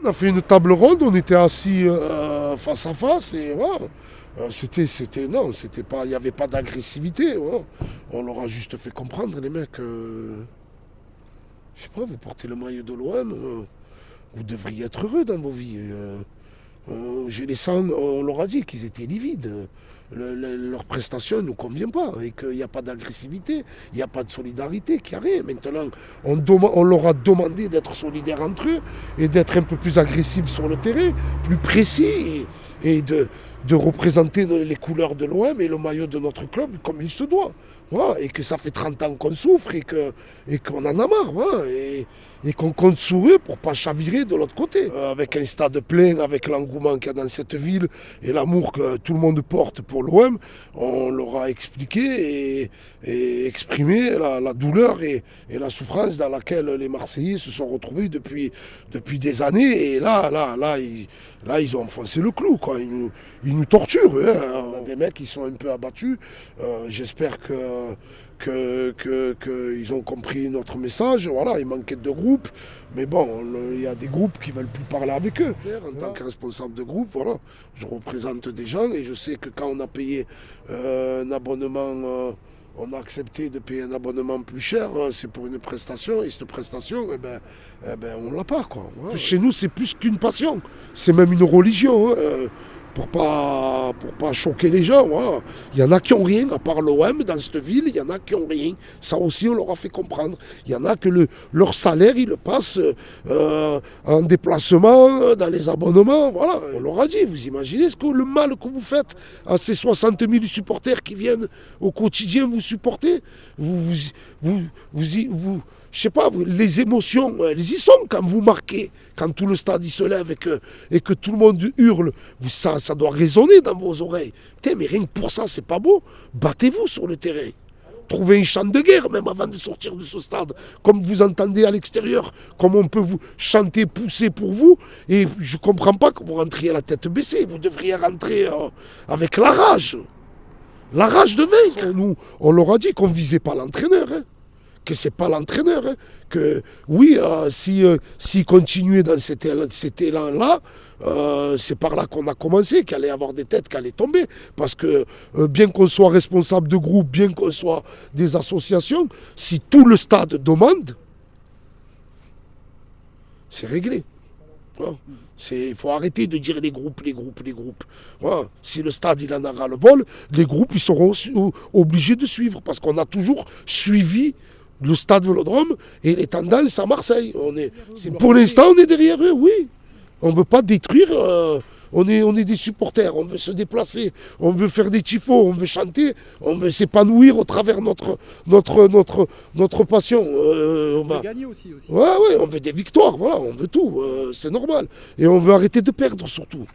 On a fait une table ronde, on était assis face à face et voilà. Non, c'était pas, il n'y avait pas d'agressivité. Voilà. On leur a juste fait comprendre, les mecs. Je sais pas, vous portez le maillot de l'OM, vous devriez être heureux dans vos vies. On leur a dit qu'ils étaient livides. Leur prestation ne nous convient pas et qu'il n'y a pas d'agressivité, il n'y a pas de solidarité, qu'il n'y a rien. Maintenant, on leur a demandé d'être solidaires entre eux et d'être un peu plus agressifs sur le terrain, plus précis et de représenter les couleurs de l'OM et le maillot de notre club comme il se doit. Voilà, et que ça fait 30 ans qu'on souffre et qu'on en a marre. Voilà, et qu'on compte sur eux pour ne pas chavirer de l'autre côté. Avec un stade plein, avec l'engouement qu'il y a dans cette ville et l'amour que tout le monde porte pour l'OM, on leur a expliqué et exprimé la douleur et la souffrance dans laquelle les Marseillais se sont retrouvés depuis des années. Et là, ils ont enfoncé le clou, quoi. Ils nous torturent. Hein. On a des mecs qui sont un peu abattus. J'espère qu'ils ont compris notre message. Voilà, il manquait de groupes. Mais bon, il y a des groupes qui ne veulent plus parler avec eux. En tant que responsable de groupe, voilà, je représente des gens et je sais que quand on a payé un abonnement, on a accepté de payer un abonnement plus cher, c'est pour une prestation. Et cette prestation, on ne l'a pas, quoi. Ouais. Chez nous, c'est plus qu'une passion. C'est même une religion. Hein. Pour pas choquer les gens. Voilà. Il y en a qui n'ont rien, à part l'OM dans cette ville, il y en a qui n'ont rien. Ça aussi, on leur a fait comprendre. Il y en a que leur salaire, ils le passent en déplacement, dans les abonnements. Voilà. On leur a dit, vous imaginez le mal que vous faites à ces 60 000 supporters qui viennent au quotidien vous supporter. Je sais pas, les émotions, elles y sont quand vous marquez, quand tout le stade il se lève et que tout le monde hurle. Ça doit résonner dans vos oreilles. Putain, mais rien que pour ça, c'est pas beau. Battez-vous sur le terrain. Trouvez un champ de guerre même avant de sortir de ce stade. Comme vous entendez à l'extérieur, comme on peut vous chanter, pousser pour vous. Et je ne comprends pas que vous rentriez la tête baissée. Vous devriez rentrer avec la rage. La rage de vaincre. Nous, on leur a dit qu'on ne visait pas l'entraîneur. Hein. Que c'est pas l'entraîneur, hein. Que oui, s'il continuait dans cet élan-là, c'est par là qu'on a commencé, qu'il allait y avoir des têtes qui allaient tomber. Parce que bien qu'on soit responsable de groupe, bien qu'on soit des associations, si tout le stade demande, c'est réglé. Voilà. Il faut arrêter de dire les groupes. Voilà. Si le stade il en a ras-le-bol, les groupes ils seront obligés de suivre parce qu'on a toujours suivi le stade Vélodrome et les tendances à Marseille. Pour l'instant, on est derrière eux, oui. On ne veut pas détruire, on est des supporters, on veut se déplacer, on veut faire des tifos, on veut chanter, on veut s'épanouir au travers notre passion. On veut gagner aussi. Ouais, on veut des victoires, voilà, on veut tout, c'est normal. Et on veut arrêter de perdre surtout.